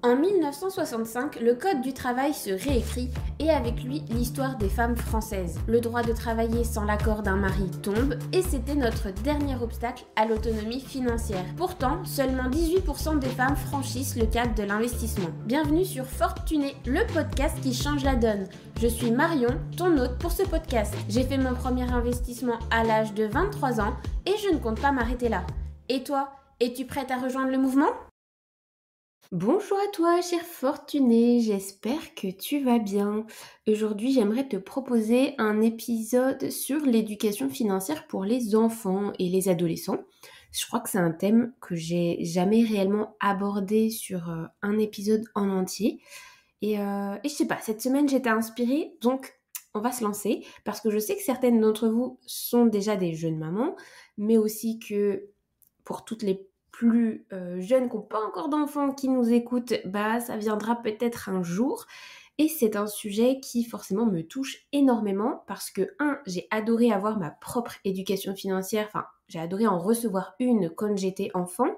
En 1965, le Code du travail se réécrit et avec lui l'histoire des femmes françaises. Le droit de travailler sans l'accord d'un mari tombe et c'était notre dernier obstacle à l'autonomie financière. Pourtant, seulement 18% des femmes franchissent le cap de l'investissement. Bienvenue sur Fortuné, le podcast qui change la donne. Je suis Marion, ton hôte pour ce podcast. J'ai fait mon premier investissement à l'âge de 23 ans et je ne compte pas m'arrêter là. Et toi, es-tu prête à rejoindre le mouvement ? Bonjour à toi, chère Fortunée, j'espère que tu vas bien. Aujourd'hui, j'aimerais te proposer un épisode sur l'éducation financière pour les enfants et les adolescents. Je crois que c'est un thème que j'ai jamais réellement abordé sur un épisode en entier. Et je sais pas, cette semaine j'étais inspirée, donc on va se lancer parce que je sais que certaines d'entre vous sont déjà des jeunes mamans, mais aussi que pour toutes les plus jeunes qui n'ont pas encore d'enfants qui nous écoutent, bah ça viendra peut-être un jour. Et c'est un sujet qui forcément me touche énormément parce que, j'ai adoré avoir ma propre éducation financière, enfin, j'ai adoré en recevoir une quand j'étais enfant.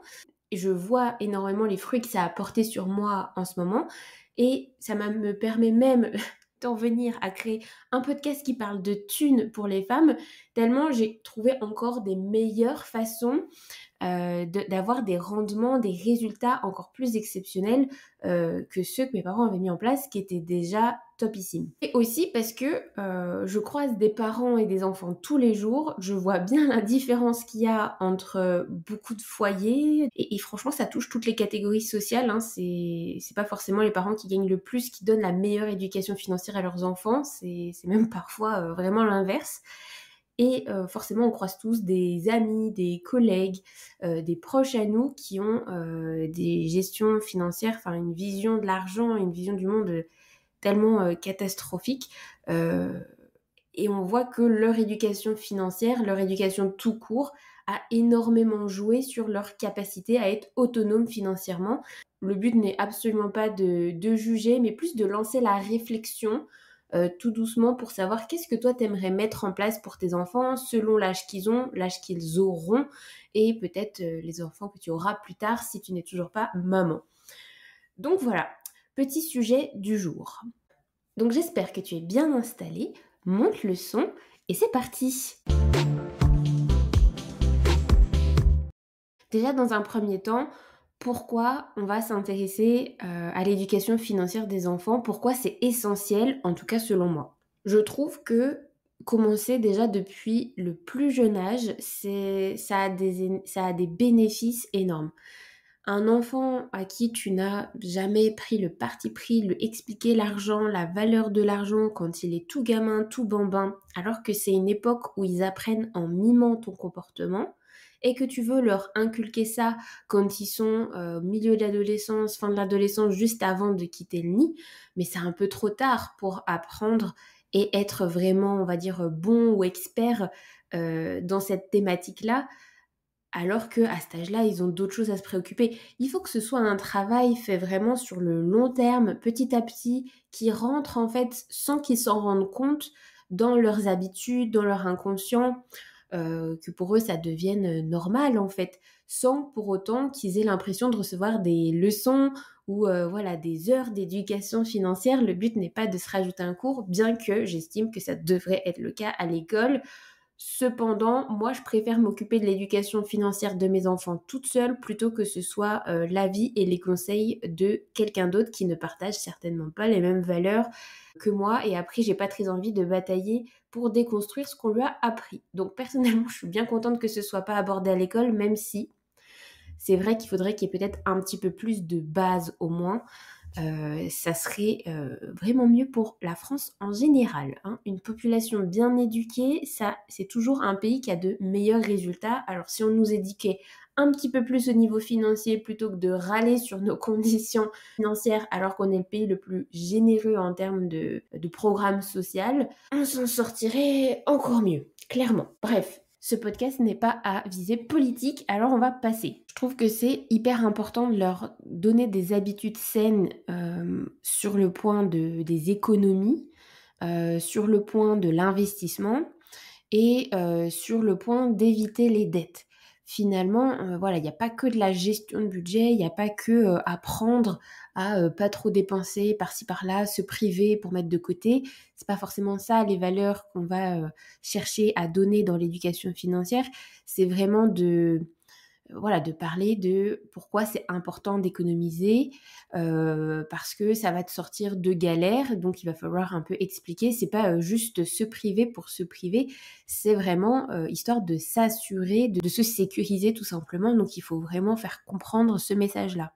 Et je vois énormément les fruits que ça a porté sur moi en ce moment. Et ça me permet même d'en venir à créer un podcast qui parle de thunes pour les femmes, tellement j'ai trouvé encore des meilleures façons d'avoir des rendements, des résultats encore plus exceptionnels que ceux que mes parents avaient mis en place, qui étaient déjà topissimes. Et aussi parce que je croise des parents et des enfants tous les jours, je vois bien la différence qu'il y a entre beaucoup de foyers, et franchement ça touche toutes les catégories sociales, hein. C'est pas forcément les parents qui gagnent le plus, qui donnent la meilleure éducation financière à leurs enfants, c'est même parfois vraiment l'inverse. Et forcément, on croise tous des amis, des collègues, des proches à nous qui ont des gestions financières, enfin une vision de l'argent, une vision du monde tellement catastrophique. Et on voit que leur éducation financière, leur éducation tout court, a énormément joué sur leur capacité à être autonome financièrement. Le but n'est absolument pas de juger, mais plus de lancer la réflexion tout doucement pour savoir qu'est-ce que toi t'aimerais mettre en place pour tes enfants selon l'âge qu'ils ont, l'âge qu'ils auront et peut-être les enfants que tu auras plus tard si tu n'es toujours pas maman. Donc voilà, petit sujet du jour. Donc j'espère que tu es bien installé, monte le son et c'est parti. Déjà dans un premier temps, pourquoi on va s'intéresser à l'éducation financière des enfants, pourquoi c'est essentiel, en tout cas selon moi. Je trouve que commencer déjà depuis le plus jeune âge, ça a des bénéfices énormes. Un enfant à qui tu n'as jamais pris le parti pris, lui expliquer l'argent, la valeur de l'argent quand il est tout gamin, tout bambin, alors que c'est une époque où ils apprennent en mimant ton comportement, et que tu veux leur inculquer ça quand ils sont au milieu de l'adolescence, fin de l'adolescence, juste avant de quitter le nid, mais c'est un peu trop tard pour apprendre et être vraiment, on va dire, bon ou expert dans cette thématique-là, alors que à cet âge-là, ils ont d'autres choses à se préoccuper. Il faut que ce soit un travail fait vraiment sur le long terme, petit à petit, qui rentre en fait sans qu'ils s'en rendent compte dans leurs habitudes, dans leur inconscient, que pour eux ça devienne normal en fait, sans pour autant qu'ils aient l'impression de recevoir des leçons ou voilà des heures d'éducation financière. Le but n'est pas de se rajouter un cours, bien que j'estime que ça devrait être le cas à l'école. Cependant, moi, je préfère m'occuper de l'éducation financière de mes enfants toute seule plutôt que ce soit l'avis et les conseils de quelqu'un d'autre qui ne partage certainement pas les mêmes valeurs que moi. Et après, j'ai pas très envie de batailler pour déconstruire ce qu'on lui a appris. Donc, personnellement, je suis bien contente que ce soit pas abordé à l'école, même si c'est vrai qu'il faudrait qu'il y ait peut-être un petit peu plus de base au moins. Ça serait vraiment mieux pour la France en général, hein. Une population bien éduquée, ça, c'est toujours un pays qui a de meilleurs résultats. Alors si on nous éduquait un petit peu plus au niveau financier plutôt que de râler sur nos conditions financières alors qu'on est le pays le plus généreux en termes de programme social, on s'en sortirait encore mieux, clairement. Bref, ce podcast n'est pas à visée politique, alors on va passer. Je trouve que c'est hyper important de leur donner des habitudes saines sur le point des économies, sur le point de l'investissement et sur le point d'éviter les dettes. finalement, voilà, il n'y a pas que de la gestion de budget, il n'y a pas que apprendre à pas trop dépenser par-ci par-là, se priver pour mettre de côté. C'est pas forcément ça les valeurs qu'on va chercher à donner dans l'éducation financière. C'est vraiment voilà, de parler de pourquoi c'est important d'économiser, parce que ça va te sortir de galères, donc il va falloir un peu expliquer. C'est pas juste se priver pour se priver, c'est vraiment histoire de s'assurer, de se sécuriser tout simplement. Donc il faut vraiment faire comprendre ce message-là.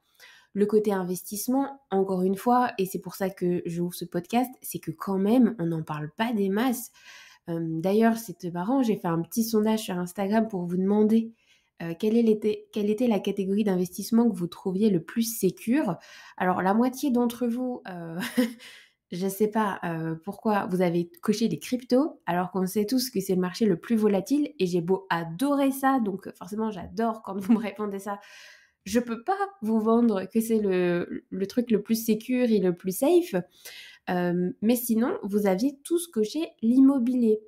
Le côté investissement, encore une fois, et c'est pour ça que j'ouvre ce podcast, c'est que quand même, on n'en parle pas des masses. D'ailleurs, c'est marrant, j'ai fait un petit sondage sur Instagram pour vous demander quelle était la catégorie d'investissement que vous trouviez le plus sécure. Alors, la moitié d'entre vous, je ne sais pas pourquoi vous avez coché les cryptos, alors qu'on sait tous que c'est le marché le plus volatile, et j'ai beau adorer ça, donc forcément j'adore quand vous me répondez ça. Je peux pas vous vendre que c'est le truc le plus sécure et le plus safe, mais sinon, vous aviez tous coché l'immobilier.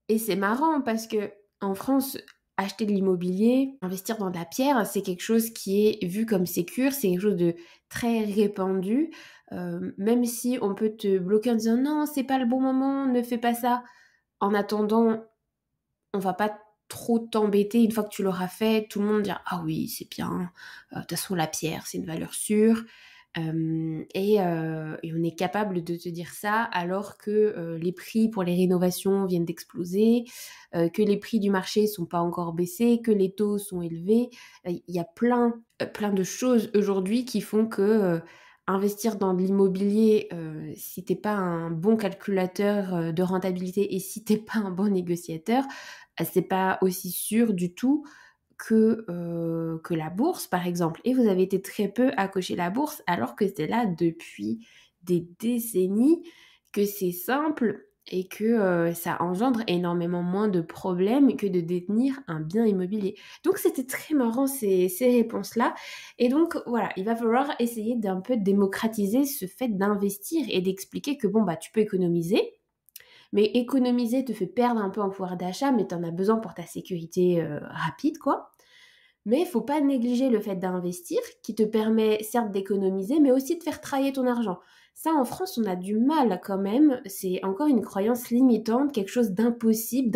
Et c'est marrant parce que en France, acheter de l'immobilier, investir dans de la pierre, c'est quelque chose qui est vu comme sécure, c'est quelque chose de très répandu. Même si on peut te bloquer en disant non, c'est pas le bon moment, ne fais pas ça. En attendant, on va pas trop t'embêter. Une fois que tu l'auras fait, tout le monde dira ah oui, c'est bien. De toute façon, la pierre, c'est une valeur sûre. Et on est capable de te dire ça alors que les prix pour les rénovations viennent d'exploser, que les prix du marché sont pas encore baissés, que les taux sont élevés. Il y a plein de choses aujourd'hui qui font que investir dans de l'immobilier, si t'es pas un bon calculateur de rentabilité et si t'es pas un bon négociateur, c'est pas aussi sûr du tout que la bourse, par exemple. Et vous avez été très peu à cocher la bourse, alors que c'est là depuis des décennies, que c'est simple et que ça engendre énormément moins de problèmes que de détenir un bien immobilier. Donc c'était très marrant ces réponses-là. Et donc voilà, il va falloir essayer d'un peu démocratiser ce fait d'investir et d'expliquer que bon, bah tu peux économiser. Mais économiser te fait perdre un peu en pouvoir d'achat, mais tu en as besoin pour ta sécurité rapide, quoi. Mais il faut pas négliger le fait d'investir, qui te permet certes d'économiser, mais aussi de faire travailler ton argent. Ça, en France, on a du mal quand même. C'est encore une croyance limitante, quelque chose d'impossible,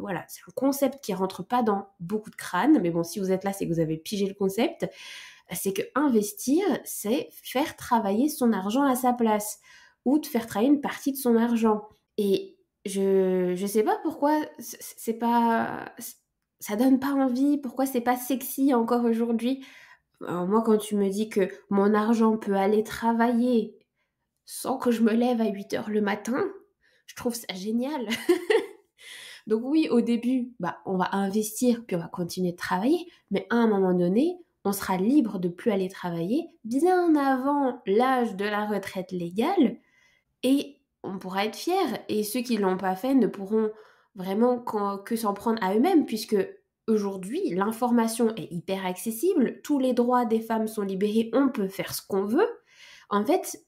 voilà, c'est un concept qui rentre pas dans beaucoup de crânes. Mais bon, si vous êtes là, c'est que vous avez pigé le concept. C'est que investir, c'est faire travailler son argent à sa place, ou de faire travailler une partie de son argent. Et je sais pas pourquoi c'est pas ça donne pas envie, pourquoi c'est pas sexy encore aujourd'hui. Alors moi, quand tu me dis que mon argent peut aller travailler sans que je me lève à 8 heures le matin, je trouve ça génial. Donc oui, au début, bah, on va investir, puis on va continuer de travailler, mais à un moment donné, on sera libre de plus aller travailler bien avant l'âge de la retraite légale, et on pourra être fiers. Et ceux qui l'ont pas fait ne pourront vraiment que s'en prendre à eux-mêmes, puisque aujourd'hui, l'information est hyper accessible, tous les droits des femmes sont libérés, on peut faire ce qu'on veut. En fait,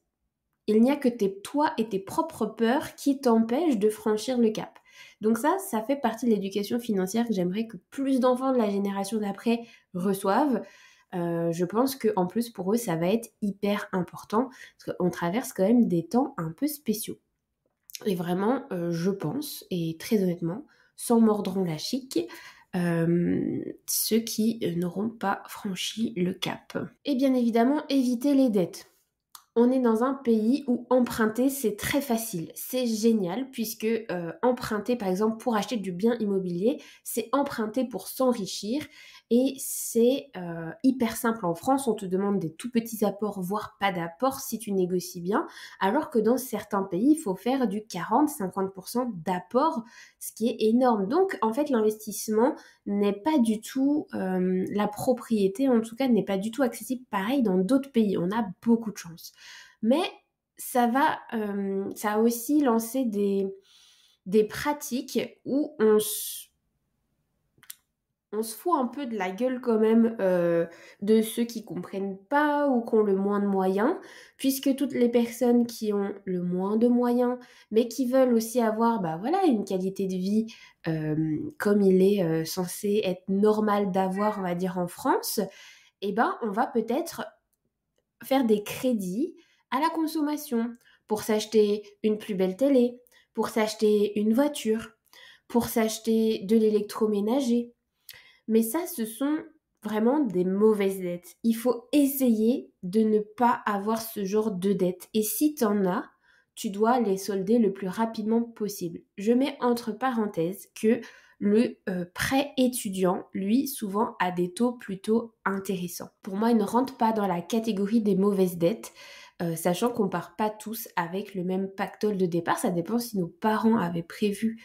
il n'y a que toi et tes propres peurs qui t'empêchent de franchir le cap. Donc ça fait partie de l'éducation financière que j'aimerais que plus d'enfants de la génération d'après reçoivent. Je pense qu'en plus pour eux, ça va être hyper important parce qu'on traverse quand même des temps un peu spéciaux. Et vraiment, je pense, et très honnêtement, s'en mordront la chic, ceux qui n'auront pas franchi le cap. Et bien évidemment, éviter les dettes. On est dans un pays où emprunter, c'est très facile. C'est génial puisque emprunter, par exemple, pour acheter du bien immobilier, c'est emprunter pour s'enrichir et c'est hyper simple. En France, on te demande des tout petits apports, voire pas d'apports si tu négocies bien, alors que dans certains pays, il faut faire du 40-50% d'apport, ce qui est énorme. Donc, en fait, l'investissement n'est pas du tout, la propriété, en tout cas, n'est pas du tout accessible pareil dans d'autres pays. On a beaucoup de chance. Mais ça a aussi lancé des pratiques où on se fout un peu de la gueule quand même de ceux qui comprennent pas ou qui ont le moins de moyens, puisque toutes les personnes qui ont le moins de moyens, mais qui veulent aussi avoir bah, voilà, une qualité de vie comme il est censé être normal d'avoir, on va dire, en France, eh ben, on va peut-être faire des crédits à la consommation pour s'acheter une plus belle télé, pour s'acheter une voiture, pour s'acheter de l'électroménager. Mais ça, ce sont vraiment des mauvaises dettes. Il faut essayer de ne pas avoir ce genre de dettes. Et si tu en as, tu dois les solder le plus rapidement possible. Je mets entre parenthèses que le prêt étudiant, lui, souvent a des taux plutôt intéressants. Pour moi, il ne rentre pas dans la catégorie des mauvaises dettes, sachant qu'on part pas tous avec le même pactole de départ. Ça dépend si nos parents avaient prévu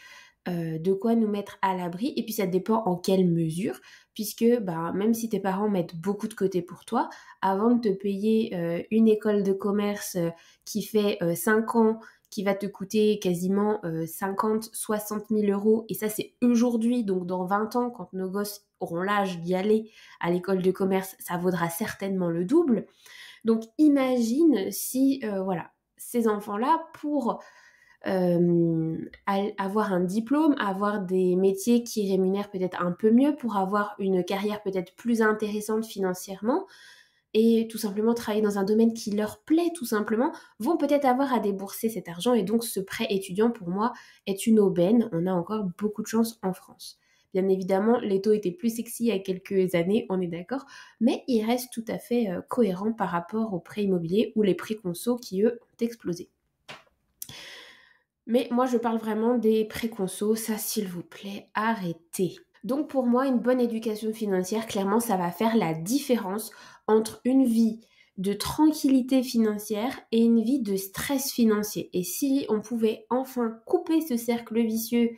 de quoi nous mettre à l'abri, et puis ça dépend en quelle mesure, puisque bah, même si tes parents mettent beaucoup de côté pour toi, avant de te payer une école de commerce qui fait 5 ans, qui va te coûter quasiment 50-60 000 euros, et ça c'est aujourd'hui, donc dans 20 ans, quand nos gosses auront l'âge d'y aller à l'école de commerce, ça vaudra certainement le double. Donc imagine si, voilà, ces enfants-là, pour avoir un diplôme, avoir des métiers qui rémunèrent peut-être un peu mieux, pour avoir une carrière peut-être plus intéressante financièrement et tout simplement travailler dans un domaine qui leur plaît tout simplement, vont peut-être avoir à débourser cet argent, et donc ce prêt étudiant pour moi est une aubaine. On a encore beaucoup de chance en France. Bien évidemment, les taux étaient plus sexy il y a quelques années, on est d'accord, mais il reste tout à fait cohérent par rapport aux prêts immobiliers ou les prêts conso qui, eux, ont explosé. Mais moi, je parle vraiment des préconsos, ça, s'il vous plaît, arrêtez. Donc pour moi, une bonne éducation financière, clairement, ça va faire la différence entre une vie de tranquillité financière et une vie de stress financier. Et si on pouvait enfin couper ce cercle vicieux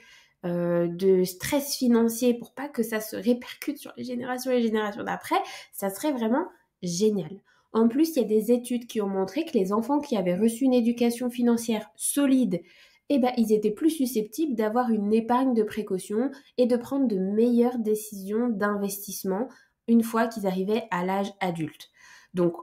de stress financier pour pas que ça se répercute sur les générations d'après, ça serait vraiment génial. En plus, il y a des études qui ont montré que les enfants qui avaient reçu une éducation financière solide, eh ben, ils étaient plus susceptibles d'avoir une épargne de précaution et de prendre de meilleures décisions d'investissement une fois qu'ils arrivaient à l'âge adulte. Donc,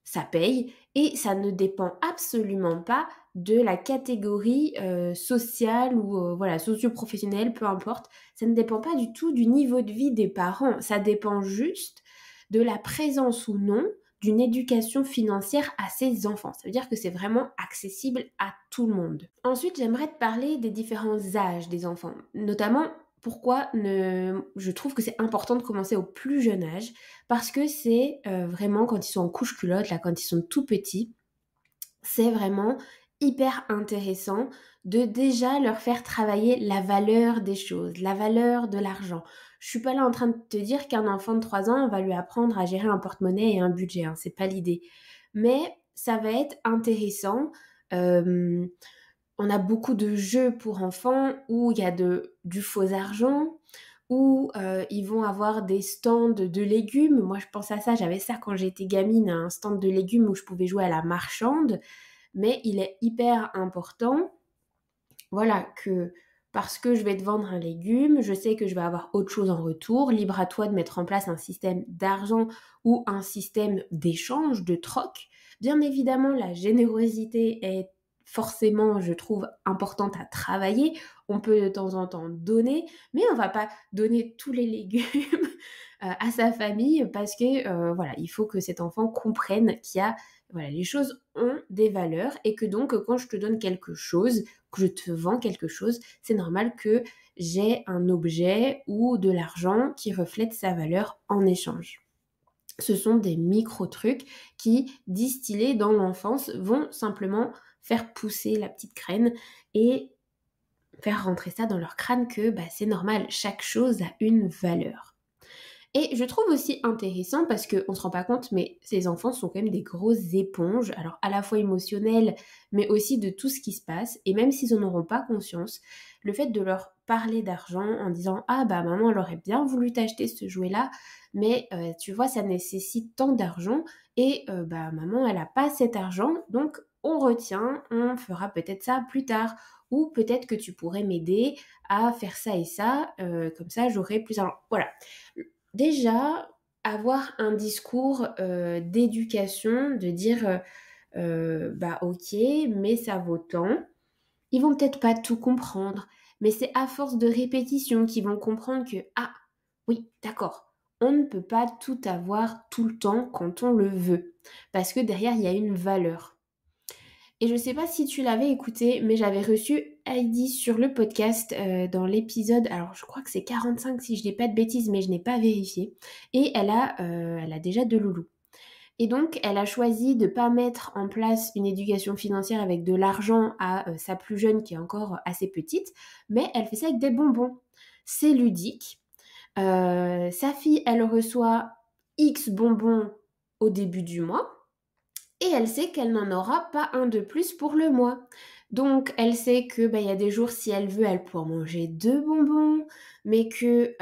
ça paye et ça ne dépend absolument pas de la catégorie sociale ou voilà, socio-professionnelle, peu importe. Ça ne dépend pas du tout du niveau de vie des parents. Ça dépend juste de la présence ou non d'une éducation financière à ses enfants. Ça veut dire que c'est vraiment accessible à tout le monde. Ensuite, j'aimerais te parler des différents âges des enfants, notamment pourquoi je trouve que c'est important de commencer au plus jeune âge, parce que c'est vraiment quand ils sont en couche culotte, là, quand ils sont tout petits, c'est vraiment hyper intéressant de déjà leur faire travailler la valeur des choses, la valeur de l'argent. Je suis pas là en train de te dire qu'un enfant de 3 ans, on va lui apprendre à gérer un porte-monnaie et un budget, hein, c'est pas l'idée. Mais ça va être intéressant. On a beaucoup de jeux pour enfants où il y a du faux argent, où ils vont avoir des stands de légumes. Moi, je pense à ça, j'avais ça quand j'étais gamine, un stand de légumes où je pouvais jouer à la marchande. Mais il est hyper important, voilà, que parce que je vais te vendre un légume, je sais que je vais avoir autre chose en retour. Libre à toi de mettre en place un système d'argent ou un système d'échange, de troc. Bien évidemment, la générosité est forcément, je trouve, importante à travailler. On peut de temps en temps donner, mais on va pas donner tous les légumes à sa famille parce que voilà, il faut que cet enfant comprenne qu'il y a voilà, les choses ont des valeurs et que donc quand je te donne quelque chose, que je te vends quelque chose, c'est normal que j'ai un objet ou de l'argent qui reflète sa valeur en échange. Ce sont des micro-trucs qui, distillés dans l'enfance, vont simplement faire pousser la petite graine et faire rentrer ça dans leur crâne que bah, c'est normal, chaque chose a une valeur. Et je trouve aussi intéressant parce qu'on ne se rend pas compte, mais ces enfants sont quand même des grosses éponges, alors à la fois émotionnelles, mais aussi de tout ce qui se passe. Et même s'ils n'en auront pas conscience, le fait de leur parler d'argent en disant « Ah bah maman, elle aurait bien voulu t'acheter ce jouet-là, mais tu vois, ça nécessite tant d'argent et bah maman, elle n'a pas cet argent, donc on retient, on fera peut-être ça plus tard. » ou peut-être que tu pourrais m'aider à faire ça et ça, comme ça j'aurai plus d'argent. Voilà. Déjà, avoir un discours d'éducation, de dire bah ok, mais ça vaut tant. Ils vont peut-être pas tout comprendre, mais c'est à force de répétition qu'ils vont comprendre que, ah, oui, d'accord, on ne peut pas tout avoir tout le temps quand on le veut, parce que derrière, il y a une valeur. Et je ne sais pas si tu l'avais écouté, mais j'avais reçu Heidi sur le podcast dans l'épisode, alors je crois que c'est 45 si je dis pas de bêtises, mais je n'ai pas vérifié, et elle a déjà deux loulous. Et donc, elle a choisi de ne pas mettre en place une éducation financière avec de l'argent à sa plus jeune qui est encore assez petite, mais elle fait ça avec des bonbons. C'est ludique. Sa fille, elle reçoit X bonbons au début du mois et elle sait qu'elle n'en aura pas un de plus pour le mois. Donc, elle sait que bah, y a des jours, si elle veut, elle pourra manger deux bonbons, mais que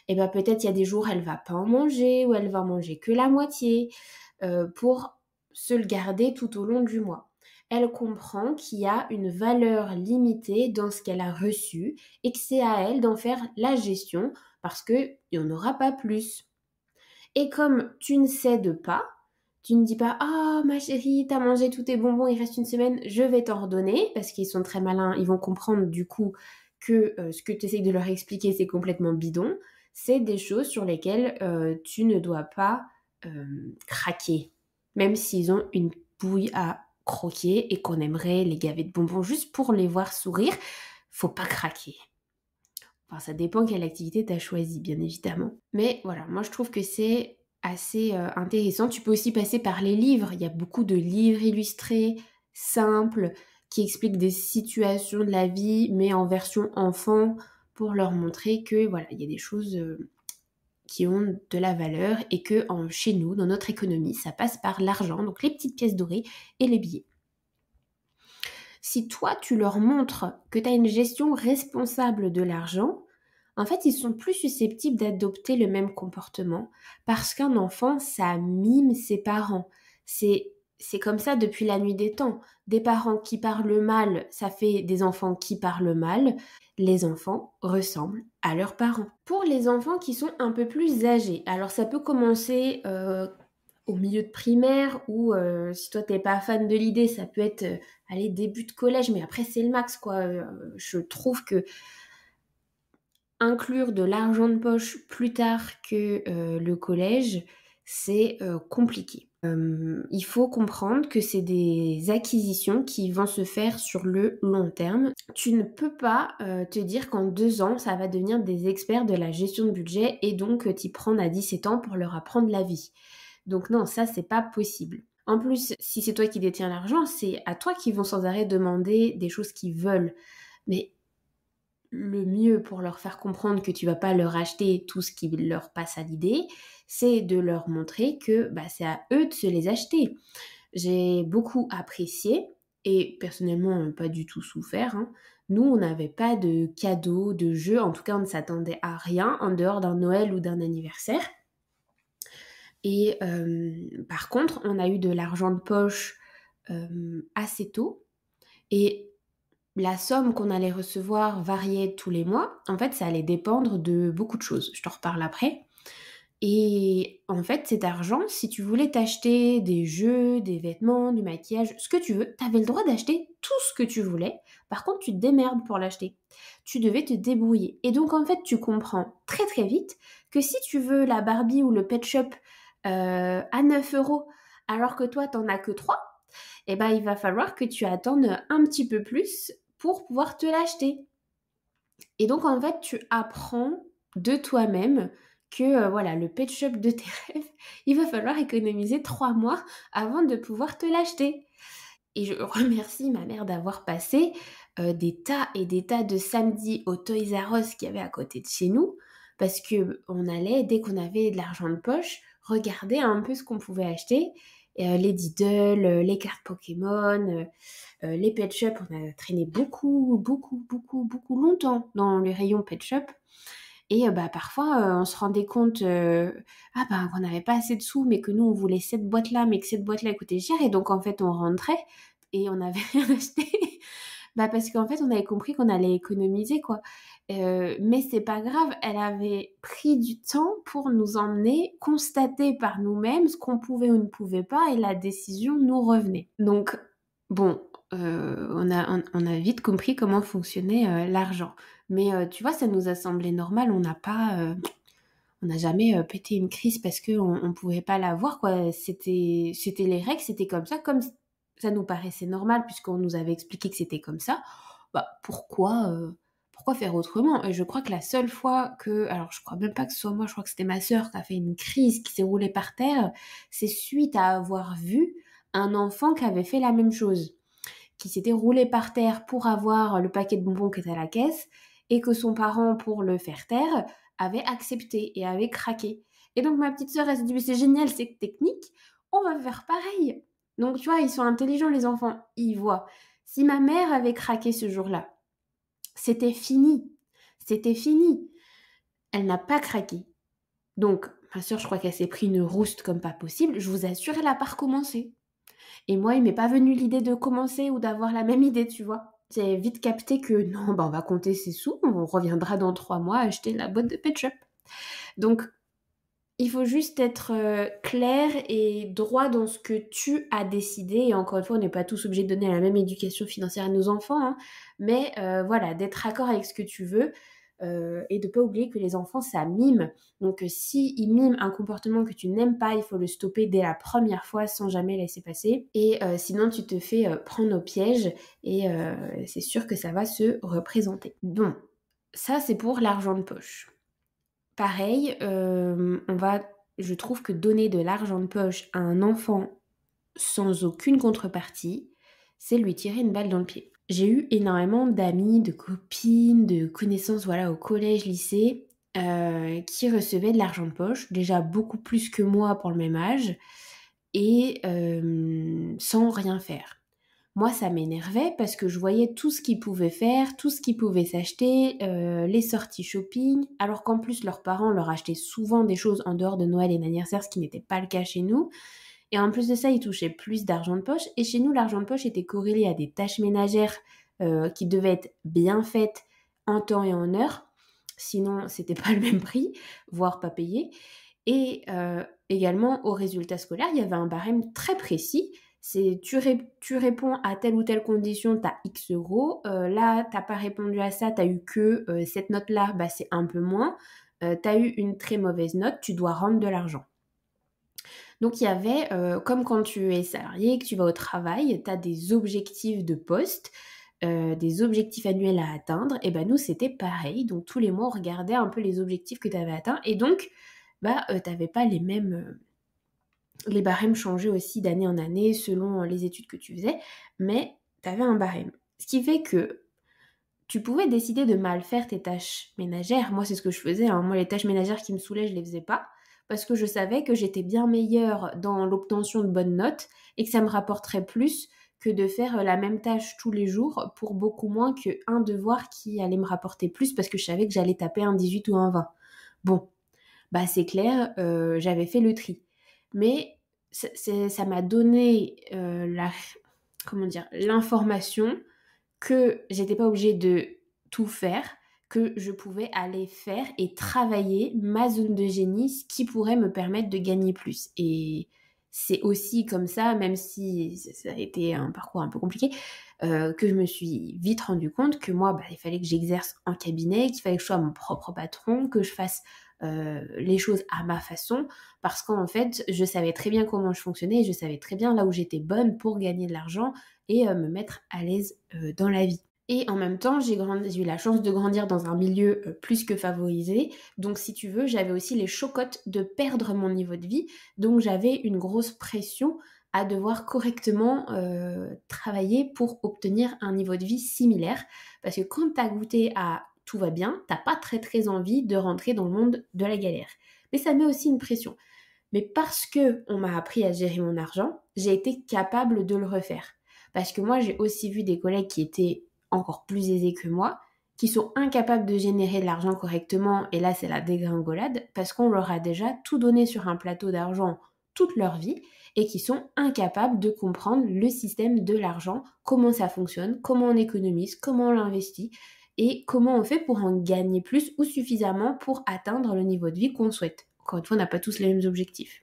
et bah, peut-être il y a des jours, elle va pas en manger ou elle va manger que la moitié pour se le garder tout au long du mois. Elle comprend qu'il y a une valeur limitée dans ce qu'elle a reçu et que c'est à elle d'en faire la gestion parce qu'il n'y en aura pas plus. Et comme tu ne cèdes pas, tu ne dis pas «Ah, ma chérie, t'as mangé tous tes bonbons, il reste une semaine, je vais t'en redonner», parce qu'ils sont très malins, ils vont comprendre du coup que ce que tu essayes de leur expliquer, c'est complètement bidon. C'est des choses sur lesquelles tu ne dois pas craquer, même s'ils ont une bouille à croquer et qu'on aimerait les gaver de bonbons juste pour les voir sourire, faut pas craquer. Enfin, ça dépend quelle activité tu as choisi, bien évidemment. Mais voilà, moi je trouve que c'est assez intéressant. Tu peux aussi passer par les livres. Il y a beaucoup de livres illustrés, simples, qui expliquent des situations de la vie, mais en version enfant, pour leur montrer que voilà, il y a des choses qui ont de la valeur et que chez nous, dans notre économie, ça passe par l'argent, donc les petites pièces dorées et les billets. Si toi, tu leur montres que tu as une gestion responsable de l'argent, en fait, ils sont plus susceptibles d'adopter le même comportement parce qu'un enfant, ça mime ses parents. C'est comme ça depuis la nuit des temps. Des parents qui parlent mal, ça fait des enfants qui parlent mal. Les enfants ressemblent à leurs parents. Pour les enfants qui sont un peu plus âgés, alors ça peut commencer au milieu de primaire ou si toi t'es pas fan de l'idée, ça peut être allez, début de collège, mais après c'est le max quoi. Je trouve que inclure de l'argent de poche plus tard que le collège, c'est compliqué. Il faut comprendre que c'est des acquisitions qui vont se faire sur le long terme. Tu ne peux pas te dire qu'en 2 ans, ça va devenir des experts de la gestion de budget et donc t'y prendre à 17 ans pour leur apprendre la vie. Donc non, ça, c'est pas possible. En plus, si c'est toi qui détiens l'argent, c'est à toi qu'ils vont sans arrêt demander des choses qu'ils veulent. Mais le mieux pour leur faire comprendre que tu vas pas leur acheter tout ce qui leur passe à l'idée, c'est de leur montrer que bah, c'est à eux de se les acheter. J'ai beaucoup apprécié et personnellement pas du tout souffert. Hein. Nous, on n'avait pas de cadeaux, de jeux, en tout cas on ne s'attendait à rien en dehors d'un Noël ou d'un anniversaire. Et par contre, on a eu de l'argent de poche assez tôt et la somme qu'on allait recevoir variait tous les mois. En fait, ça allait dépendre de beaucoup de choses. Je t'en reparle après. Et en fait, cet argent, si tu voulais t'acheter des jeux, des vêtements, du maquillage, ce que tu veux, tu avais le droit d'acheter tout ce que tu voulais. Par contre, tu te démerdes pour l'acheter. Tu devais te débrouiller. Et donc, en fait, tu comprends très très vite que si tu veux la Barbie ou le Pet Shop à 9 euros, alors que toi, t'en as que 3, eh ben, il va falloir que tu attendes un petit peu plus pour pouvoir te l'acheter. Et donc, en fait, tu apprends de toi-même que voilà, le pet shop de tes rêves, il va falloir économiser 3 mois avant de pouvoir te l'acheter. Et je remercie ma mère d'avoir passé des tas et des tas de samedis au Toys R Us qu'il y avait à côté de chez nous, parce que on allait, dès qu'on avait de l'argent de poche, regarder un peu ce qu'on pouvait acheter. Les Diddle, les cartes Pokémon, les Pet Shop, on a traîné beaucoup longtemps dans le rayon Pet Shop. Et bah, parfois, on se rendait compte qu'on n'avait pas assez de sous, mais que nous, on voulait cette boîte-là, mais que cette boîte-là coûtait cher. Et donc, en fait, on rentrait et on n'avait rien acheté Bah, parce qu'en fait, on avait compris qu'on allait économiser, quoi. Mais c'est pas grave, elle avait pris du temps pour nous emmener constater par nous-mêmes ce qu'on pouvait ou ne pouvait pas et la décision nous revenait. Donc, bon, on a vite compris comment fonctionnait l'argent. Mais tu vois, ça nous a semblé normal, on n'a jamais pété une crise parce qu'on ne pouvait pas l'avoir, quoi. C'était les règles, c'était comme ça. Comme ça nous paraissait normal puisqu'on nous avait expliqué que c'était comme ça, bah pourquoi faire autrement? Et je crois que la seule fois que, alors je crois même pas que ce soit moi, je crois que c'était ma sœur qui a fait une crise, qui s'est roulée par terre, c'est suite à avoir vu un enfant qui avait fait la même chose, qui s'était roulé par terre pour avoir le paquet de bonbons qui était à la caisse et que son parent, pour le faire taire, avait accepté et avait craqué. Et donc ma petite sœur, elle s'est dit, mais c'est génial, c'est technique, on va faire pareil. Donc tu vois, ils sont intelligents les enfants, ils voient. Si ma mère avait craqué ce jour-là, c'était fini. C'était fini. Elle n'a pas craqué. Donc, ma sœur, je crois qu'elle s'est pris une rouste comme pas possible. Je vous assure, elle n'a pas recommencé. Et moi, il m'est pas venu l'idée de commencer ou d'avoir la même idée, tu vois. J'ai vite capté que non, bah on va compter ses sous, on reviendra dans 3 mois acheter la boîte de Pet Shop. Donc, il faut juste être clair et droit dans ce que tu as décidé. Et encore une fois, on n'est pas tous obligés de donner la même éducation financière à nos enfants, hein. Mais voilà, d'être d'accord avec ce que tu veux et de ne pas oublier que les enfants, ça mime. Donc, si ils miment un comportement que tu n'aimes pas, il faut le stopper dès la première fois sans jamais laisser passer. Et sinon, tu te fais prendre au piège et c'est sûr que ça va se représenter. Bon, ça, c'est pour l'argent de poche. Pareil, je trouve que donner de l'argent de poche à un enfant sans aucune contrepartie, c'est lui tirer une balle dans le pied. J'ai eu énormément d'amis, de copines, de connaissances, voilà, au collège, lycée, qui recevaient de l'argent de poche, déjà beaucoup plus que moi pour le même âge, et sans rien faire. Moi, ça m'énervait parce que je voyais tout ce qu'ils pouvaient faire, tout ce qu'ils pouvaient s'acheter, les sorties shopping, alors qu'en plus leurs parents leur achetaient souvent des choses en dehors de Noël et d'anniversaire, ce qui n'était pas le cas chez nous. Et en plus de ça, ils touchaient plus d'argent de poche. Et chez nous, l'argent de poche était corrélé à des tâches ménagères qui devaient être bien faites en temps et en heure. Sinon, c'était pas le même prix, voire pas payé. Et également, aux résultats scolaires, il y avait un barème très précis. C'est tu réponds à telle ou telle condition, tu as X euros. Là, tu n'as pas répondu à ça, tu as eu que cette note-là, bah, c'est un peu moins. Tu as eu une très mauvaise note, tu dois rendre de l'argent. Donc il y avait, comme quand tu es salarié, que tu vas au travail, tu as des objectifs de poste, des objectifs annuels à atteindre. Et ben nous, c'était pareil. Donc tous les mois, on regardait un peu les objectifs que tu avais atteints. Et donc, bah, tu n'avais pas les mêmes... les barèmes changeaient aussi d'année en année selon les études que tu faisais, mais tu avais un barème. Ce qui fait que tu pouvais décider de mal faire tes tâches ménagères. Moi, c'est ce que je faisais, hein. Moi, les tâches ménagères qui me saoulaient, je les faisais pas parce que je savais que j'étais bien meilleure dans l'obtention de bonnes notes et que ça me rapporterait plus que de faire la même tâche tous les jours pour beaucoup moins qu'un devoir qui allait me rapporter plus parce que je savais que j'allais taper un 18 ou un 20. Bon, bah c'est clair, j'avais fait le tri. Mais ça m'a donné l'information que j'étais pas obligée de tout faire, que je pouvais aller faire et travailler ma zone de génie, ce qui pourrait me permettre de gagner plus. Et c'est aussi comme ça, même si ça a été un parcours un peu compliqué, que je me suis vite rendu compte que moi, bah, il fallait que j'exerce en cabinet, qu'il fallait que je sois mon propre patron, que je fasse les choses à ma façon, parce qu'en fait, je savais très bien comment je fonctionnais et je savais très bien là où j'étais bonne pour gagner de l'argent et me mettre à l'aise dans la vie. Et en même temps, j'ai eu la chance de grandir dans un milieu plus que favorisé. Donc, si tu veux, j'avais aussi les chocottes de perdre mon niveau de vie. Donc, j'avais une grosse pression à devoir correctement travailler pour obtenir un niveau de vie similaire. Parce que quand tu as goûté à tout va bien, t'as pas très très envie de rentrer dans le monde de la galère. Mais ça met aussi une pression. Mais parce que on m'a appris à gérer mon argent, j'ai été capable de le refaire. Parce que moi, j'ai aussi vu des collègues qui étaient encore plus aisés que moi, qui sont incapables de générer de l'argent correctement, et là, c'est la dégringolade, parce qu'on leur a déjà tout donné sur un plateau d'argent toute leur vie et qui sont incapables de comprendre le système de l'argent, comment ça fonctionne, comment on économise, comment on l'investit et comment on fait pour en gagner plus ou suffisamment pour atteindre le niveau de vie qu'on souhaite. Encore une fois, on n'a pas tous les mêmes objectifs.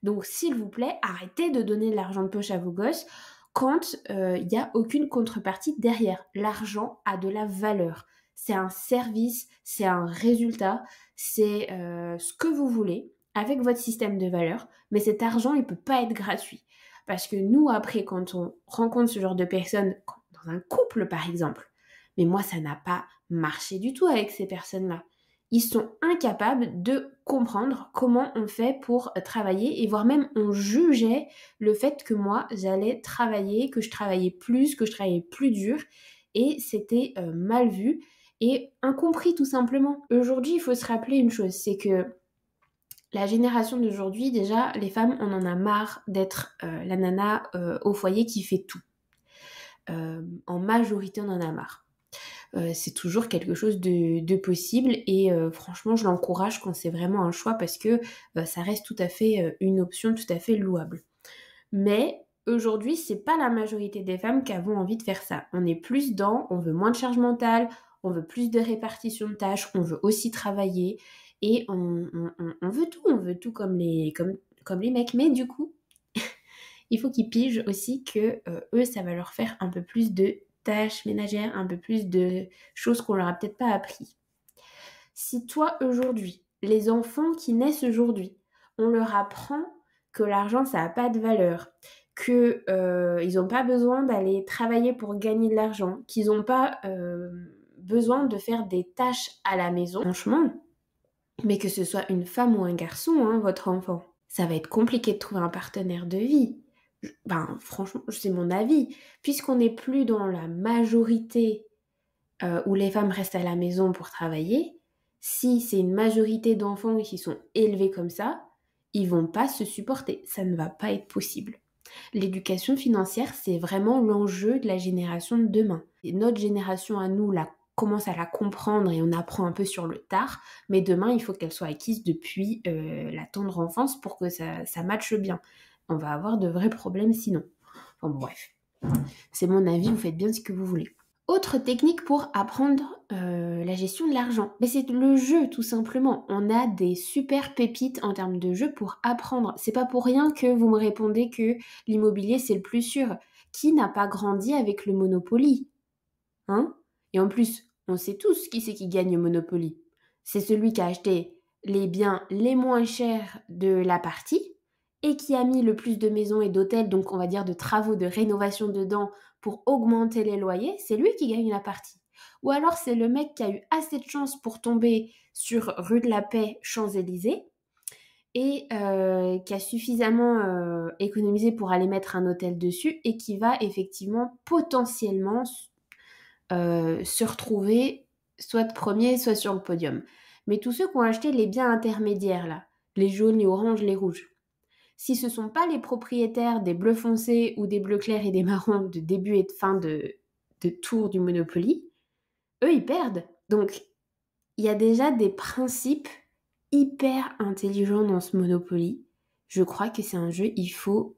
Donc, s'il vous plaît, arrêtez de donner de l'argent de poche à vos gosses quand il n'y a aucune contrepartie derrière. L'argent a de la valeur. C'est un service, c'est un résultat, c'est ce que vous voulez avec votre système de valeurs, mais cet argent, il ne peut pas être gratuit. Parce que nous, après, quand on rencontre ce genre de personnes, dans un couple par exemple, mais moi, ça n'a pas marché du tout avec ces personnes-là. Ils sont incapables de comprendre comment on fait pour travailler et voire même on jugeait le fait que moi j'allais travailler, que je travaillais plus dur et c'était mal vu et incompris tout simplement. Aujourd'hui, il faut se rappeler une chose, c'est que la génération d'aujourd'hui, déjà, les femmes, on en a marre d'être la nana au foyer qui fait tout. En majorité, on en a marre. C'est toujours quelque chose de possible et franchement je l'encourage quand c'est vraiment un choix parce que ça reste tout à fait une option tout à fait louable. Mais aujourd'hui c'est pas la majorité des femmes qui avons envie de faire ça. On est plus on veut moins de charge mentale, on veut plus de répartition de tâches, on veut aussi travailler et on veut tout comme les mecs. Mais du coup il faut qu'ils pigent aussi que eux ça va leur faire un peu plus de tâches ménagères, un peu plus de choses qu'on leur a peut-être pas appris. Si toi aujourd'hui, les enfants qui naissent aujourd'hui, on leur apprend que l'argent ça n'a pas de valeur, que ils n'ont pas besoin d'aller travailler pour gagner de l'argent, qu'ils n'ont pas besoin de faire des tâches à la maison, franchement, mais que ce soit une femme ou un garçon, hein, votre enfant, ça va être compliqué de trouver un partenaire de vie. Franchement, c'est mon avis. Puisqu'on n'est plus dans la majorité où les femmes restent à la maison pour travailler, si c'est une majorité d'enfants qui sont élevés comme ça, ils vont pas se supporter. Ça ne va pas être possible. L'éducation financière, c'est vraiment l'enjeu de la génération de demain. Et notre génération à nous commence à la comprendre et on apprend un peu sur le tard, mais demain, il faut qu'elle soit acquise depuis la tendre enfance pour que ça matche bien. On va avoir de vrais problèmes sinon. Enfin bref, c'est mon avis, vous faites bien ce que vous voulez. Autre technique pour apprendre la gestion de l'argent, c'est le jeu tout simplement. On a des super pépites en termes de jeu pour apprendre. C'est pas pour rien que vous me répondez que l'immobilier c'est le plus sûr. Qui n'a pas grandi avec le Monopoly, hein? Et en plus, on sait tous qui c'est qui gagne au Monopoly. C'est celui qui a acheté les biens les moins chers de la partie et qui a mis le plus de maisons et d'hôtels, donc on va dire de travaux de rénovation dedans pour augmenter les loyers, c'est lui qui gagne la partie. Ou alors c'est le mec qui a eu assez de chance pour tomber sur rue de la Paix, Champs-Élysées, et qui a suffisamment économisé pour aller mettre un hôtel dessus et qui va effectivement potentiellement se retrouver soit premier, soit sur le podium. Mais tous ceux qui ont acheté les biens intermédiaires là, les jaunes, les oranges, les rouges, si ce ne sont pas les propriétaires des bleus foncés ou des bleus clairs et des marrons de début et de fin de tour du Monopoly, eux, ils perdent. Donc, il y a déjà des principes hyper intelligents dans ce Monopoly. Je crois que c'est un jeu, il faut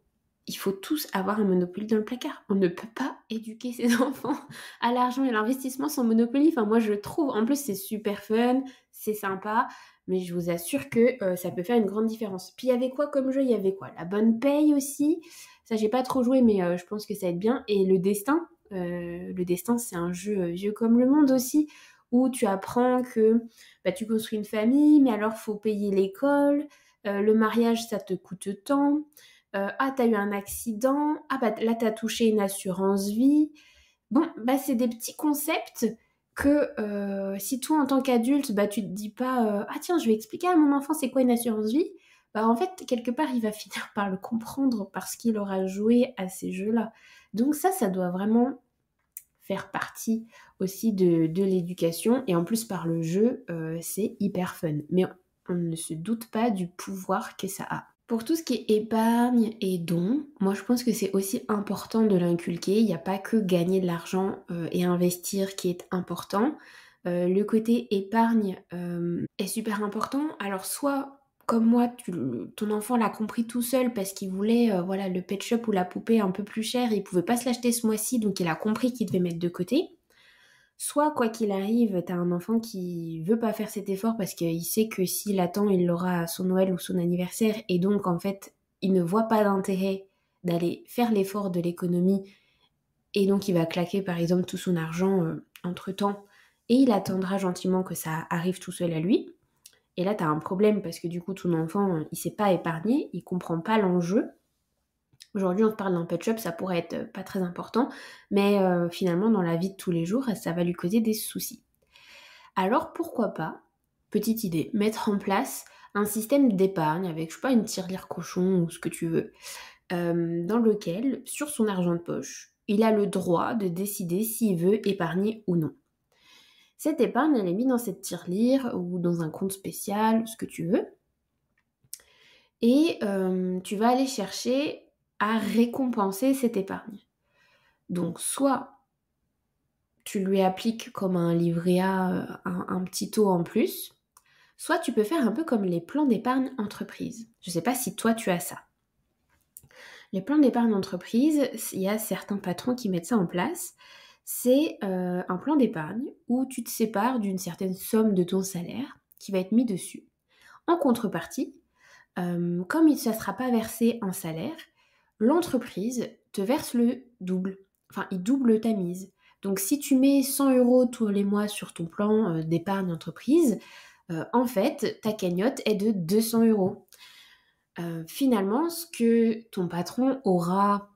tous avoir un Monopoly dans le placard. On ne peut pas éduquer ses enfants à l'argent et à l'investissement sans Monopoly. Enfin, moi, je trouve, en plus, c'est super fun, c'est sympa, mais je vous assure que ça peut faire une grande différence. Puis, il y avait quoi comme jeu? Il y avait quoi? La bonne paye aussi. Ça, j'ai pas trop joué, mais je pense que ça va être bien. Et le destin. Le destin, c'est un jeu vieux comme le monde aussi, où tu apprends que tu construis une famille, mais alors, faut payer l'école. Le mariage, ça te coûte tant. T'as eu un accident. Là, t'as touché une assurance vie. Bon, c'est des petits concepts que si toi, en tant qu'adulte, tu te dis pas tiens, je vais expliquer à mon enfant c'est quoi une assurance vie. En fait, quelque part, il va finir par le comprendre parce qu'il aura joué à ces jeux-là. Donc ça doit vraiment faire partie aussi de l'éducation. Et en plus, par le jeu, c'est hyper fun. Mais on ne se doute pas du pouvoir que ça a. Pour tout ce qui est épargne et dons, moi je pense que c'est aussi important de l'inculquer. Il n'y a pas que gagner de l'argent et investir qui est important. Le côté épargne est super important. Alors soit comme moi, ton enfant l'a compris tout seul parce qu'il voulait voilà, le pet shop ou la poupée un peu plus chère et il pouvait pas se l'acheter ce mois-ci, donc il a compris qu'il devait mettre de côté. Soit, quoi qu'il arrive, t'as un enfant qui veut pas faire cet effort parce qu'il sait que s'il attend, il l'aura à son Noël ou son anniversaire, et donc en fait, il ne voit pas d'intérêt d'aller faire l'effort de l'économie, et donc il va claquer par exemple tout son argent entre-temps, et il attendra gentiment que ça arrive tout seul à lui. Et là, t'as un problème parce que du coup, ton enfant, il sait pas épargner, il comprend pas l'enjeu. Aujourd'hui, on te parle d'un pet shop, ça pourrait être pas très important, mais finalement, dans la vie de tous les jours, ça va lui causer des soucis. Alors, pourquoi pas, petite idée, mettre en place un système d'épargne avec, je sais pas, une tirelire cochon ou ce que tu veux, dans lequel, sur son argent de poche, il a le droit de décider s'il veut épargner ou non. Cette épargne, elle est mise dans cette tirelire ou dans un compte spécial, ce que tu veux, et tu vas aller chercher à récompenser cette épargne. Donc, soit tu lui appliques comme un livret A un petit taux en plus, soit tu peux faire un peu comme les plans d'épargne entreprise. Je ne sais pas si toi tu as ça. Les plans d'épargne entreprise, il y a certains patrons qui mettent ça en place. C'est un plan d'épargne où tu te sépares d'une certaine somme de ton salaire qui va être mis dessus. En contrepartie, comme ça ne sera pas versé en salaire, l'entreprise te verse le double. Enfin, il double ta mise. Donc, si tu mets 100 € tous les mois sur ton plan d'épargne entreprise, en fait, ta cagnotte est de 200 €. Finalement, ce que ton patron aura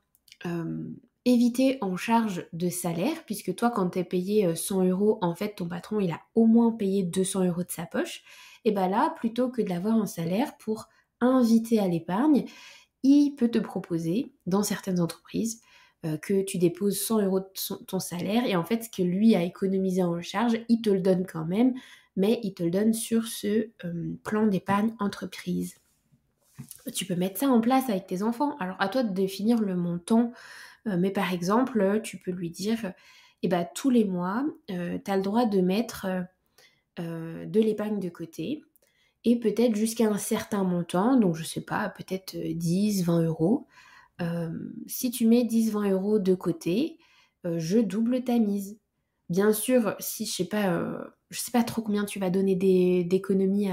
évité en charge de salaire, puisque toi, quand tu es payé 100 €, en fait, ton patron, il a au moins payé 200 € de sa poche, et bien là, plutôt que de l'avoir en salaire pour inviter à l'épargne, il peut te proposer, dans certaines entreprises, que tu déposes 100 € de ton salaire, et en fait, ce que lui a économisé en charge, il te le donne quand même, mais il te le donne sur ce plan d'épargne entreprise. Tu peux mettre ça en place avec tes enfants. Alors, à toi de définir le montant, mais par exemple, tu peux lui dire, tous les mois, tu as le droit de mettre de l'épargne de côté, et peut-être jusqu'à un certain montant, donc je sais pas, peut-être 10, 20 €. Si tu mets 10, 20 € de côté, je double ta mise. Bien sûr, si je sais pas trop combien tu vas donner d'économies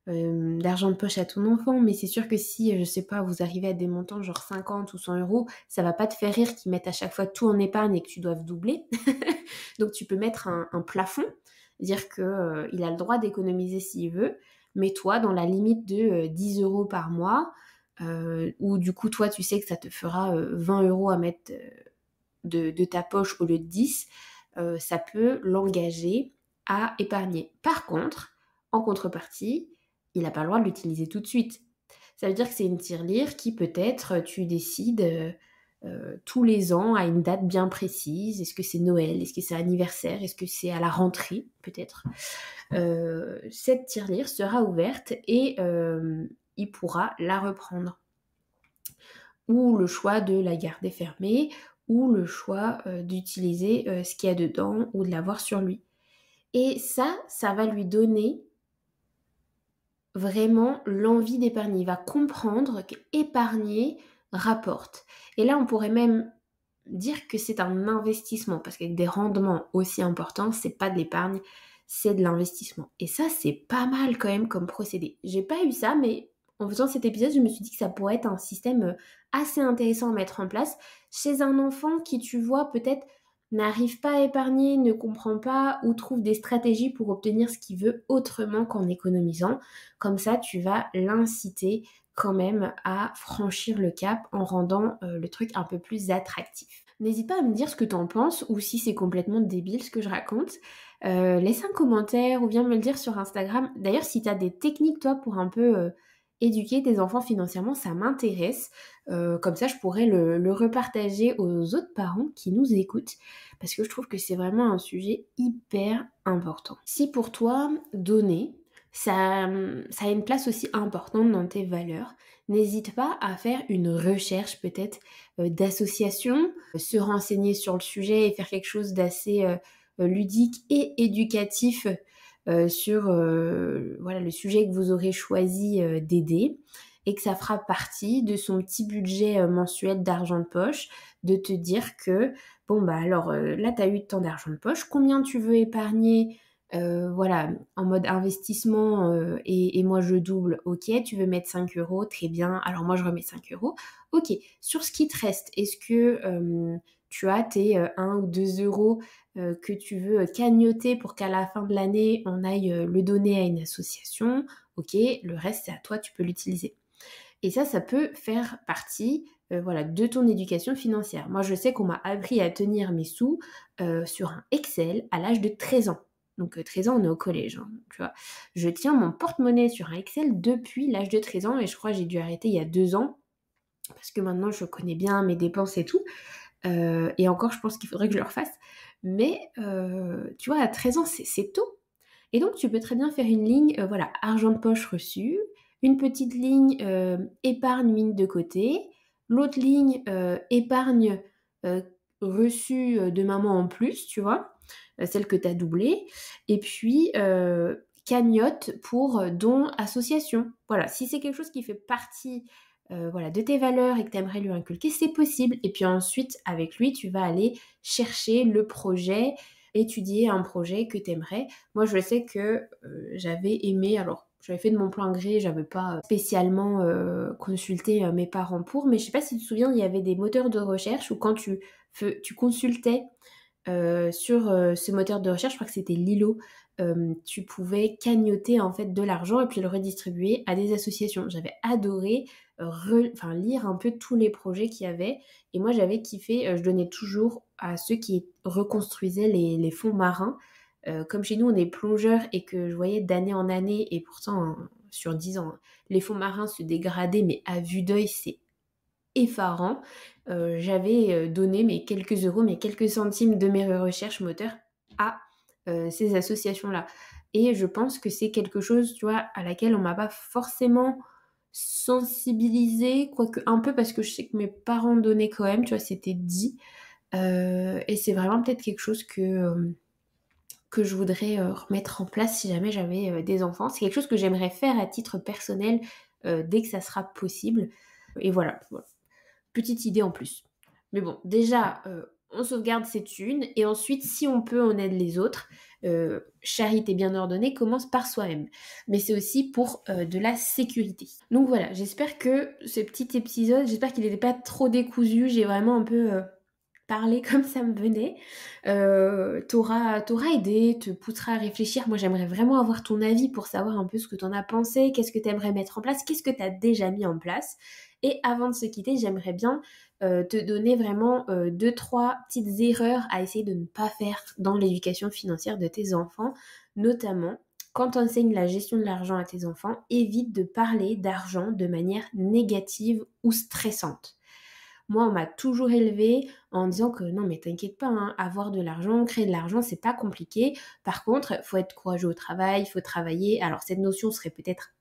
d'argent de poche à ton enfant, mais c'est sûr que si, je sais pas, vous arrivez à des montants genre 50 ou 100 €, ça va pas te faire rire qu'ils mettent à chaque fois tout en épargne et que tu doives doubler. Donc tu peux mettre un plafond, dire que il a le droit d'économiser s'il veut, mais toi, dans la limite de 10 € par mois, ou du coup, toi, tu sais que ça te fera 20 € à mettre de ta poche au lieu de 10, ça peut l'engager à épargner. Par contre, en contrepartie, il n'a pas le droit de l'utiliser tout de suite. Ça veut dire que c'est une tirelire qui peut-être tu décides tous les ans à une date bien précise. Est-ce que c'est Noël? Est-ce que c'est anniversaire? Est-ce que c'est à la rentrée peut-être? Cette tirelire sera ouverte et il pourra la reprendre. Ou le choix de la garder fermée, ou le choix d'utiliser ce qu'il y a dedans ou de l'avoir sur lui. Et ça va lui donner vraiment l'envie d'épargner. Il va comprendre qu'épargner rapporte. Et là, on pourrait même dire que c'est un investissement, parce qu'avec des rendements aussi importants, c'est pas de l'épargne, c'est de l'investissement. Et ça, c'est pas mal quand même comme procédé. J'ai pas eu ça, mais en faisant cet épisode, je me suis dit que ça pourrait être un système assez intéressant à mettre en place chez un enfant qui, tu vois, peut-être n'arrive pas à épargner, ne comprend pas ou trouve des stratégies pour obtenir ce qu'il veut autrement qu'en économisant. Comme ça, tu vas l'inciter quand même à franchir le cap en rendant le truc un peu plus attractif. N'hésite pas à me dire ce que t'en penses ou si c'est complètement débile ce que je raconte. Laisse un commentaire ou viens me le dire sur Instagram. D'ailleurs, si t'as des techniques, toi, pour un peu éduquer tes enfants financièrement, ça m'intéresse. Comme ça, je pourrais le repartager aux autres parents qui nous écoutent parce que je trouve que c'est vraiment un sujet hyper important. Si pour toi, donner, ça a une place aussi importante dans tes valeurs, n'hésite pas à faire une recherche peut-être d'association, se renseigner sur le sujet et faire quelque chose d'assez ludique et éducatif sur voilà, le sujet que vous aurez choisi d'aider et que ça fera partie de son petit budget mensuel d'argent de poche, de te dire que, bon, bah alors là, tu as eu tant d'argent de poche, combien tu veux épargner voilà, en mode investissement et moi je double, ok, tu veux mettre 5 euros, très bien, alors moi je remets 5 euros, ok, sur ce qui te reste, est-ce que tu as tes 1 ou 2 euros que tu veux cagnoter pour qu'à la fin de l'année on aille le donner à une association, ok, le reste c'est à toi, tu peux l'utiliser. Et ça peut faire partie voilà, de ton éducation financière. Moi, je sais qu'on m'a appris à tenir mes sous sur un Excel à l'âge de 13 ans. Donc 13 ans, on est au collège, hein, tu vois. Je tiens mon porte-monnaie sur un Excel depuis l'âge de 13 ans et je crois que j'ai dû arrêter il y a 2 ans parce que maintenant, je connais bien mes dépenses et tout. Et encore, je pense qu'il faudrait que je le refasse. Mais tu vois, à 13 ans, c'est tôt. Et donc, tu peux très bien faire une ligne, voilà, argent de poche reçu, une petite ligne épargne mine de côté, l'autre ligne épargne euh, reçue de maman en plus, tu vois, celle que tu as doublée, et puis cagnotte pour don association. Voilà, si c'est quelque chose qui fait partie voilà, de tes valeurs et que tu aimerais lui inculquer, c'est possible. Et puis ensuite, avec lui, tu vas aller chercher le projet, étudier un projet que tu aimerais. Moi, je sais que j'avais aimé, alors j'avais fait de mon plein gré, j'avais pas spécialement consulté mes parents pour, mais je sais pas si tu te souviens, il y avait des moteurs de recherche où quand tu consultais sur ce moteur de recherche, je crois que c'était Lilo, tu pouvais cagnoter en fait de l'argent et puis le redistribuer à des associations. J'avais adoré lire un peu tous les projets qu'il y avait et moi j'avais kiffé, je donnais toujours à ceux qui reconstruisaient les fonds marins. Comme chez nous on est plongeurs et que je voyais d'année en année et pourtant sur 10 ans, hein, les fonds marins se dégradaient mais à vue d'œil c'est effarant. J'avais donné mes quelques euros, mes quelques centimes de mes recherches moteurs à ces associations-là. Et je pense que c'est quelque chose, tu vois, à laquelle on m'a pas forcément sensibilisée, quoique un peu parce que je sais que mes parents donnaient quand même, tu vois, c'était dit. Et c'est vraiment peut-être quelque chose que je voudrais remettre en place si jamais j'avais des enfants. C'est quelque chose que j'aimerais faire à titre personnel dès que ça sera possible. Et voilà. Petite idée en plus. Mais bon, déjà, on sauvegarde ses thunes et ensuite, si on peut, on aide les autres. Charité bien ordonnée commence par soi-même. Mais c'est aussi pour de la sécurité. Donc voilà, j'espère que ce petit épisode, j'espère qu'il n'était pas trop décousu. J'ai vraiment un peu parlé comme ça me venait. T'auras aidé, te poussera à réfléchir. Moi, j'aimerais vraiment avoir ton avis pour savoir un peu ce que t'en as pensé, qu'est-ce que t'aimerais mettre en place, qu'est-ce que t'as déjà mis en place. Et avant de se quitter, j'aimerais bien te donner vraiment 2-3 petites erreurs à essayer de ne pas faire dans l'éducation financière de tes enfants. Notamment, quand tu enseignes la gestion de l'argent à tes enfants, évite de parler d'argent de manière négative ou stressante. Moi, on m'a toujours élevée en disant que non, mais t'inquiète pas, hein, avoir de l'argent, créer de l'argent, c'est pas compliqué. Par contre, il faut être courageux au travail, il faut travailler. Alors, cette notion serait peut-être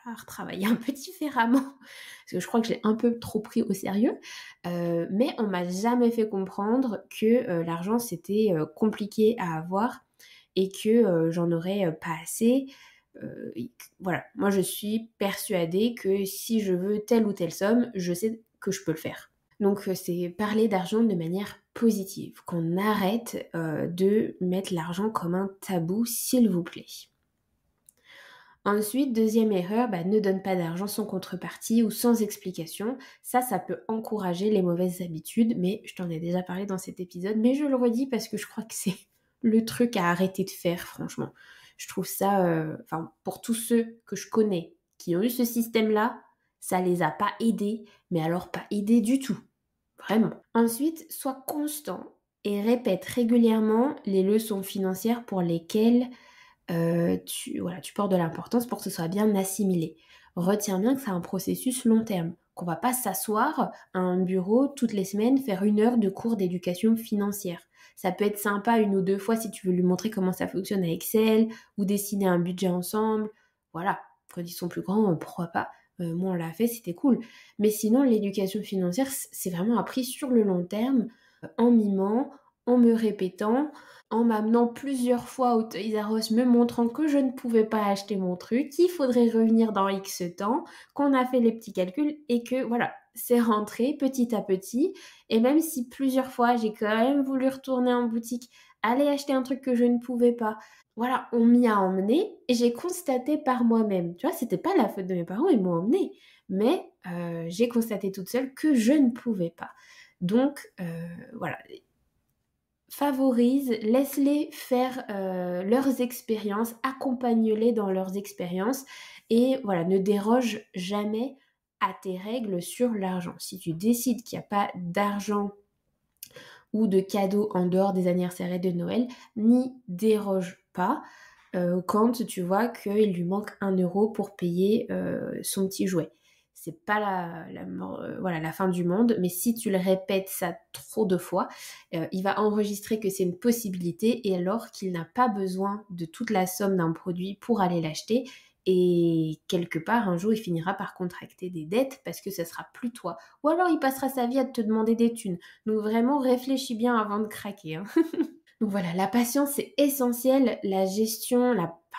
à retravailler un peu différemment, parce que je crois que j'ai un peu trop pris au sérieux, mais on m'a jamais fait comprendre que l'argent c'était compliqué à avoir et que j'en aurais pas assez. Voilà, moi je suis persuadée que si je veux telle ou telle somme, je sais que je peux le faire. Donc c'est parler d'argent de manière positive, qu'on arrête de mettre l'argent comme un tabou, s'il vous plaît. Ensuite, deuxième erreur, ne donne pas d'argent sans contrepartie ou sans explication. Ça peut encourager les mauvaises habitudes, mais je t'en ai déjà parlé dans cet épisode, mais je le redis parce que je crois que c'est le truc à arrêter de faire, franchement. Je trouve ça, pour tous ceux que je connais qui ont eu ce système-là, ça les a pas aidés, mais alors pas aidés du tout. Vraiment. Ensuite, sois constant et répète régulièrement les leçons financières pour lesquelles tu portes de l'importance pour que ce soit bien assimilé. Retiens bien que c'est un processus long terme, qu'on va pas s'asseoir à un bureau toutes les semaines faire 1 heure de cours d'éducation financière. Ça peut être sympa 1 ou 2 fois si tu veux lui montrer comment ça fonctionne à Excel ou dessiner un budget ensemble. Voilà, quand ils sont plus grands, pourquoi pas. Moi on l'a fait, c'était cool. Mais sinon l'éducation financière, c'est vraiment appris sur le long terme, en mimant, en me répétant, en m'amenant plusieurs fois au Toys R Us, me montrant que je ne pouvais pas acheter mon truc, qu'il faudrait revenir dans X temps, qu'on a fait les petits calculs et que voilà, c'est rentré petit à petit. Et même si plusieurs fois j'ai quand même voulu retourner en boutique, aller acheter un truc que je ne pouvais pas, voilà, on m'y a emmené et j'ai constaté par moi-même. Tu vois, c'était pas la faute de mes parents, ils m'ont emmené. Mais j'ai constaté toute seule que je ne pouvais pas. Donc voilà, favorise, laisse-les faire leurs expériences, accompagne-les dans leurs expériences et voilà, ne déroge jamais à tes règles sur l'argent. Si tu décides qu'il n'y a pas d'argent ou de cadeaux en dehors des anniversaires et de Noël, n'y déroge pas quand tu vois qu'il lui manque 1 euro pour payer son petit jouet. C'est pas voilà, la fin du monde, mais si tu le répètes ça trop de fois, il va enregistrer que c'est une possibilité et alors qu'il n'a pas besoin de toute la somme d'un produit pour aller l'acheter. Et quelque part, un jour, il finira par contracter des dettes parce que ça sera plus toi. Ou alors, il passera sa vie à te demander des thunes. Donc vraiment, réfléchis bien avant de craquer, hein. Donc voilà, la patience, c'est essentiel. La gestion,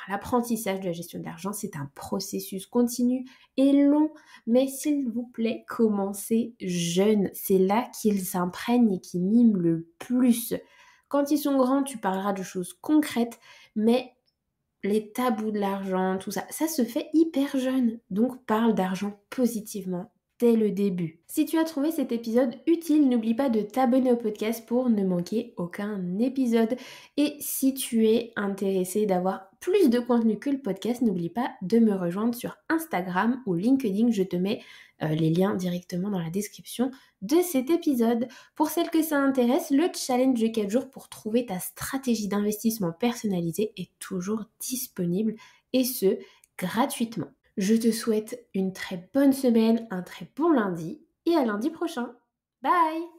l'apprentissage de la gestion de l'argent, c'est un processus continu et long. Mais s'il vous plaît, commencez jeune. C'est là qu'ils s'imprègnent et qu'ils miment le plus. Quand ils sont grands, tu parleras de choses concrètes, mais les tabous de l'argent, tout ça, ça se fait hyper jeune. Donc parle d'argent positivement dès le début. Si tu as trouvé cet épisode utile, n'oublie pas de t'abonner au podcast pour ne manquer aucun épisode. Et si tu es intéressé d'avoir plus de contenu que le podcast, n'oublie pas de me rejoindre sur Instagram ou LinkedIn. Je te mets les liens directement dans la description de cet épisode. Pour celles que ça intéresse, le challenge de 4 jours pour trouver ta stratégie d'investissement personnalisée est toujours disponible et ce, gratuitement. Je te souhaite une très bonne semaine, un très bon lundi et à lundi prochain. Bye!